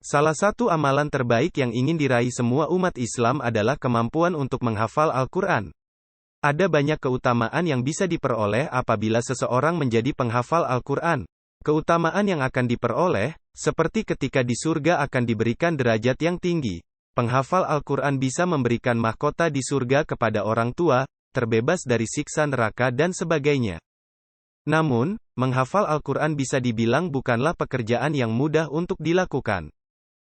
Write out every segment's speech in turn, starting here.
Salah satu amalan terbaik yang ingin diraih semua umat Islam adalah kemampuan untuk menghafal Al-Quran. Ada banyak keutamaan yang bisa diperoleh apabila seseorang menjadi penghafal Al-Quran. Keutamaan yang akan diperoleh, seperti ketika di surga akan diberikan derajat yang tinggi. Penghafal Al-Quran bisa memberikan mahkota di surga kepada orang tua, terbebas dari siksa neraka dan sebagainya. Namun, menghafal Al-Quran bisa dibilang bukanlah pekerjaan yang mudah untuk dilakukan.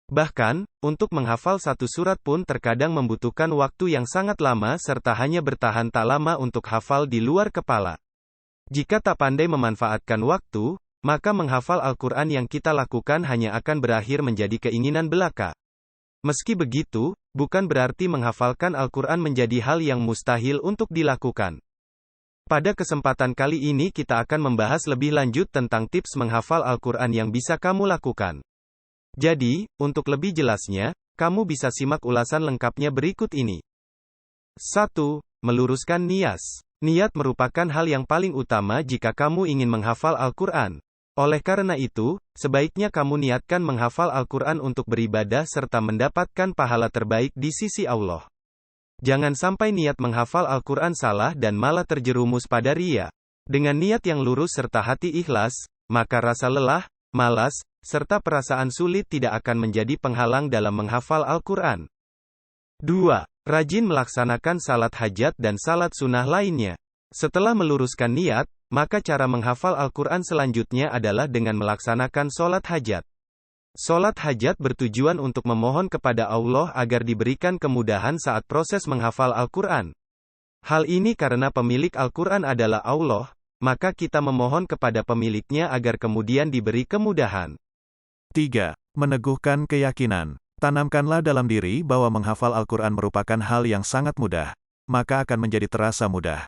Bahkan, untuk menghafal satu surat pun terkadang membutuhkan waktu yang sangat lama serta hanya bertahan tak lama untuk hafal di luar kepala. Jika tak pandai memanfaatkan waktu, maka menghafal Al-Quran yang kita lakukan hanya akan berakhir menjadi keinginan belaka. Meski begitu, bukan berarti menghafalkan Al-Quran menjadi hal yang mustahil untuk dilakukan. Pada kesempatan kali ini kita akan membahas lebih lanjut tentang tips menghafal Al-Quran yang bisa kamu lakukan. Jadi, untuk lebih jelasnya, kamu bisa simak ulasan lengkapnya berikut ini. 1. Meluruskan nias. Niat merupakan hal yang paling utama jika kamu ingin menghafal Al-Quran. Oleh karena itu, sebaiknya kamu niatkan menghafal Al-Quran untuk beribadah serta mendapatkan pahala terbaik di sisi Allah. Jangan sampai niat menghafal Al-Quran salah dan malah terjerumus pada riya. Dengan niat yang lurus serta hati ikhlas, maka rasa lelah, malas, serta perasaan sulit tidak akan menjadi penghalang dalam menghafal Al-Quran. 2. Rajin melaksanakan salat hajat dan salat sunnah lainnya. Setelah meluruskan niat, maka cara menghafal Al-Quran selanjutnya adalah dengan melaksanakan sholat hajat. Sholat hajat bertujuan untuk memohon kepada Allah agar diberikan kemudahan saat proses menghafal Al-Quran. Hal ini karena pemilik Al-Quran adalah Allah, maka kita memohon kepada pemiliknya agar kemudian diberi kemudahan. 3. Meneguhkan keyakinan. Tanamkanlah dalam diri bahwa menghafal Al-Quran merupakan hal yang sangat mudah, maka akan menjadi terasa mudah.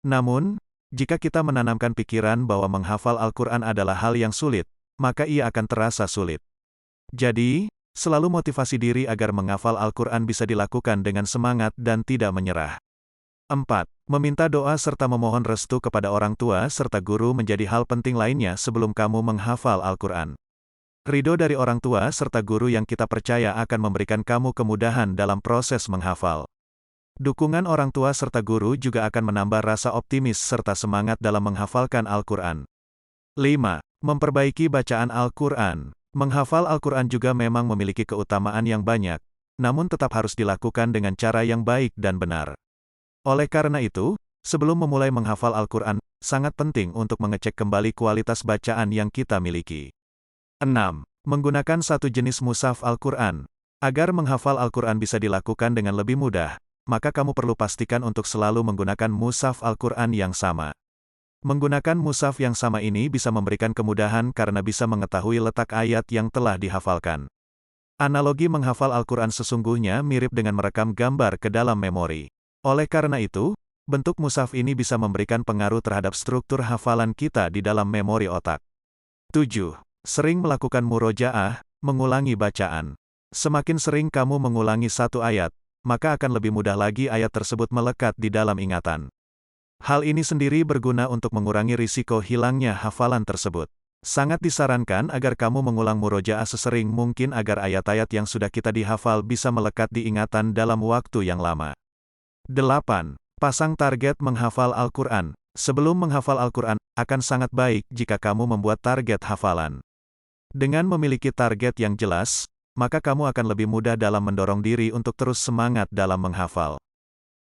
Namun, jika kita menanamkan pikiran bahwa menghafal Al-Quran adalah hal yang sulit, maka ia akan terasa sulit. Jadi, selalu motivasi diri agar menghafal Al-Quran bisa dilakukan dengan semangat dan tidak menyerah. 4. Meminta doa serta memohon restu kepada orang tua serta guru menjadi hal penting lainnya sebelum kamu menghafal Al-Quran. Ridho dari orang tua serta guru yang kita percaya akan memberikan kamu kemudahan dalam proses menghafal. Dukungan orang tua serta guru juga akan menambah rasa optimis serta semangat dalam menghafalkan Al-Quran. 5. Memperbaiki bacaan Al-Quran. Menghafal Al-Quran juga memang memiliki keutamaan yang banyak, namun tetap harus dilakukan dengan cara yang baik dan benar. Oleh karena itu, sebelum memulai menghafal Al-Quran, sangat penting untuk mengecek kembali kualitas bacaan yang kita miliki. 6. Menggunakan satu jenis mushaf Al-Quran. Agar menghafal Al-Quran bisa dilakukan dengan lebih mudah, maka kamu perlu pastikan untuk selalu menggunakan mushaf Al-Quran yang sama. Menggunakan mushaf yang sama ini bisa memberikan kemudahan karena bisa mengetahui letak ayat yang telah dihafalkan. Analogi menghafal Al-Quran sesungguhnya mirip dengan merekam gambar ke dalam memori. Oleh karena itu, bentuk mushaf ini bisa memberikan pengaruh terhadap struktur hafalan kita di dalam memori otak. 7. Sering melakukan murojaah, mengulangi bacaan. Semakin sering kamu mengulangi satu ayat, maka akan lebih mudah lagi ayat tersebut melekat di dalam ingatan. Hal ini sendiri berguna untuk mengurangi risiko hilangnya hafalan tersebut. Sangat disarankan agar kamu mengulang murojaah sesering mungkin agar ayat-ayat yang sudah kita dihafal bisa melekat di ingatan dalam waktu yang lama. 8. Pasang target menghafal Al-Quran. Sebelum menghafal Al-Quran, akan sangat baik jika kamu membuat target hafalan. Dengan memiliki target yang jelas, maka kamu akan lebih mudah dalam mendorong diri untuk terus semangat dalam menghafal.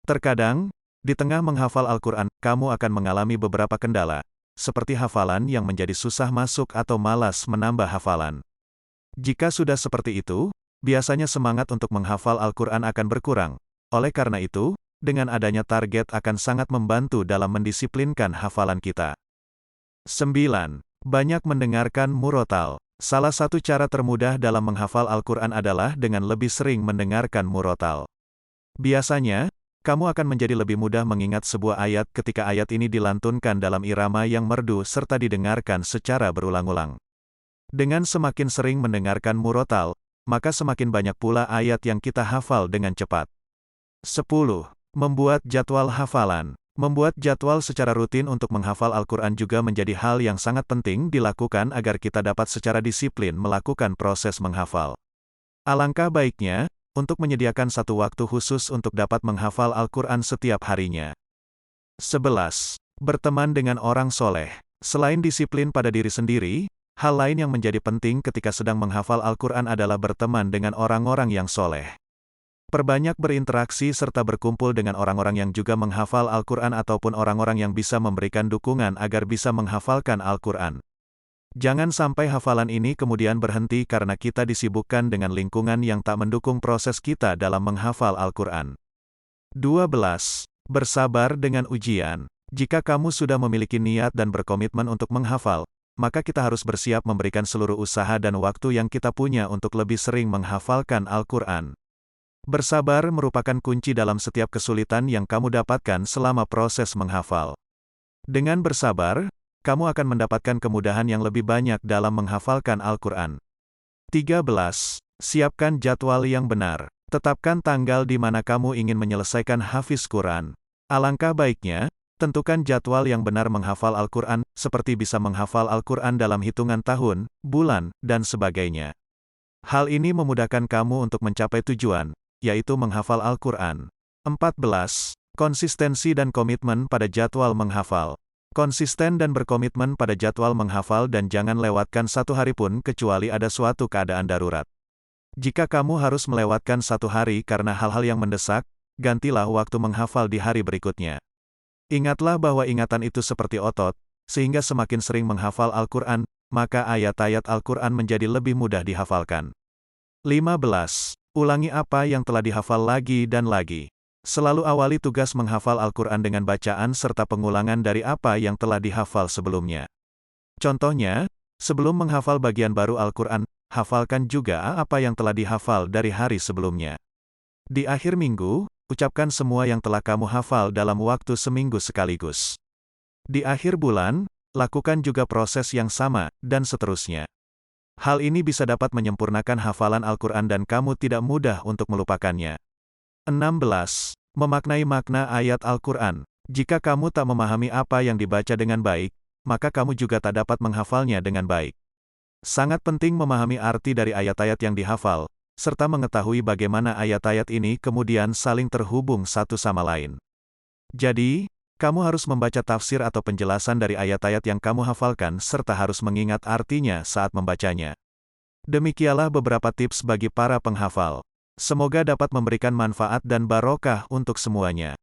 Terkadang, di tengah menghafal Al-Quran, kamu akan mengalami beberapa kendala, seperti hafalan yang menjadi susah masuk atau malas menambah hafalan. Jika sudah seperti itu, biasanya semangat untuk menghafal Al-Quran akan berkurang. Oleh karena itu, dengan adanya target akan sangat membantu dalam mendisiplinkan hafalan kita. 9. Banyak mendengarkan murotal. Salah satu cara termudah dalam menghafal Al-Quran adalah dengan lebih sering mendengarkan murotal. Biasanya, kamu akan menjadi lebih mudah mengingat sebuah ayat ketika ayat ini dilantunkan dalam irama yang merdu serta didengarkan secara berulang-ulang. Dengan semakin sering mendengarkan murotal, maka semakin banyak pula ayat yang kita hafal dengan cepat. 10. Membuat jadwal hafalan. Membuat jadwal secara rutin untuk menghafal Al-Quran juga menjadi hal yang sangat penting dilakukan agar kita dapat secara disiplin melakukan proses menghafal. Alangkah baiknya, untuk menyediakan satu waktu khusus untuk dapat menghafal Al-Quran setiap harinya. 11. Berteman dengan orang soleh. Selain disiplin pada diri sendiri, hal lain yang menjadi penting ketika sedang menghafal Al-Quran adalah berteman dengan orang-orang yang soleh. Perbanyak berinteraksi serta berkumpul dengan orang-orang yang juga menghafal Al-Quran ataupun orang-orang yang bisa memberikan dukungan agar bisa menghafalkan Al-Quran. Jangan sampai hafalan ini kemudian berhenti karena kita disibukkan dengan lingkungan yang tak mendukung proses kita dalam menghafal Al-Quran. 12. Bersabar dengan ujian. Jika kamu sudah memiliki niat dan berkomitmen untuk menghafal, maka kita harus bersiap memberikan seluruh usaha dan waktu yang kita punya untuk lebih sering menghafalkan Al-Quran. Bersabar merupakan kunci dalam setiap kesulitan yang kamu dapatkan selama proses menghafal. Dengan bersabar, kamu akan mendapatkan kemudahan yang lebih banyak dalam menghafalkan Al-Quran. 13. Siapkan jadwal yang benar. Tetapkan tanggal di mana kamu ingin menyelesaikan hafiz Quran. Alangkah baiknya, tentukan jadwal yang benar menghafal Al-Quran, seperti bisa menghafal Al-Quran dalam hitungan tahun, bulan, dan sebagainya. Hal ini memudahkan kamu untuk mencapai tujuan, yaitu menghafal Al-Quran. 14. Konsistensi dan komitmen pada jadwal menghafal. Konsisten dan berkomitmen pada jadwal menghafal dan jangan lewatkan satu hari pun kecuali ada suatu keadaan darurat. Jika kamu harus melewatkan satu hari karena hal-hal yang mendesak, gantilah waktu menghafal di hari berikutnya. Ingatlah bahwa ingatan itu seperti otot, sehingga semakin sering menghafal Al-Quran, maka ayat-ayat Al-Quran menjadi lebih mudah dihafalkan. 15. Ulangi apa yang telah dihafal lagi dan lagi. Selalu awali tugas menghafal Al-Quran dengan bacaan serta pengulangan dari apa yang telah dihafal sebelumnya. Contohnya, sebelum menghafal bagian baru Al-Quran, hafalkan juga apa yang telah dihafal dari hari sebelumnya. Di akhir minggu, ucapkan semua yang telah kamu hafal dalam waktu seminggu sekaligus. Di akhir bulan, lakukan juga proses yang sama, dan seterusnya. Hal ini bisa dapat menyempurnakan hafalan Al-Quran dan kamu tidak mudah untuk melupakannya. 16. Memaknai makna ayat Al-Quran. Jika kamu tak memahami apa yang dibaca dengan baik, maka kamu juga tak dapat menghafalnya dengan baik. Sangat penting memahami arti dari ayat-ayat yang dihafal, serta mengetahui bagaimana ayat-ayat ini kemudian saling terhubung satu sama lain. Jadi, kamu harus membaca tafsir atau penjelasan dari ayat-ayat yang kamu hafalkan serta harus mengingat artinya saat membacanya. Demikianlah beberapa tips bagi para penghafal. Semoga dapat memberikan manfaat dan barokah untuk semuanya.